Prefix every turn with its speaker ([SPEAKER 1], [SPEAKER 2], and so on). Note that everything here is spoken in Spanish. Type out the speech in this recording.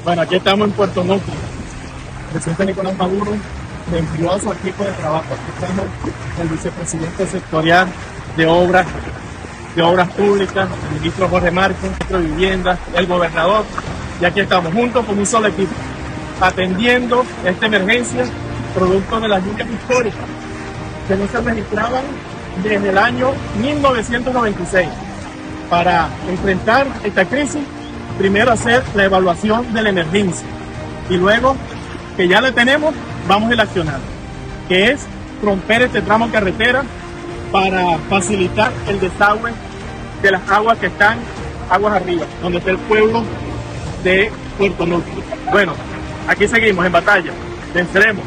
[SPEAKER 1] Bueno, aquí estamos en Puerto Nutrias. El presidente Nicolás Maduro le envió a su equipo de trabajo. Aquí estamos el vicepresidente sectorial de obras públicas, el ministro Jorge Márquez, el ministro de vivienda, el gobernador. Y aquí estamos juntos con un solo equipo, atendiendo esta emergencia producto de las lluvias históricas que no se registraban desde el año 1996. Para enfrentar esta crisis, primero hacer la evaluación de la emergencia y luego que ya la tenemos, vamos a accionar, que es romper este tramo carretera para facilitar el desagüe de las aguas que están aguas arriba, donde está el pueblo de Puerto Nutrias. Bueno, aquí seguimos en batalla, venceremos.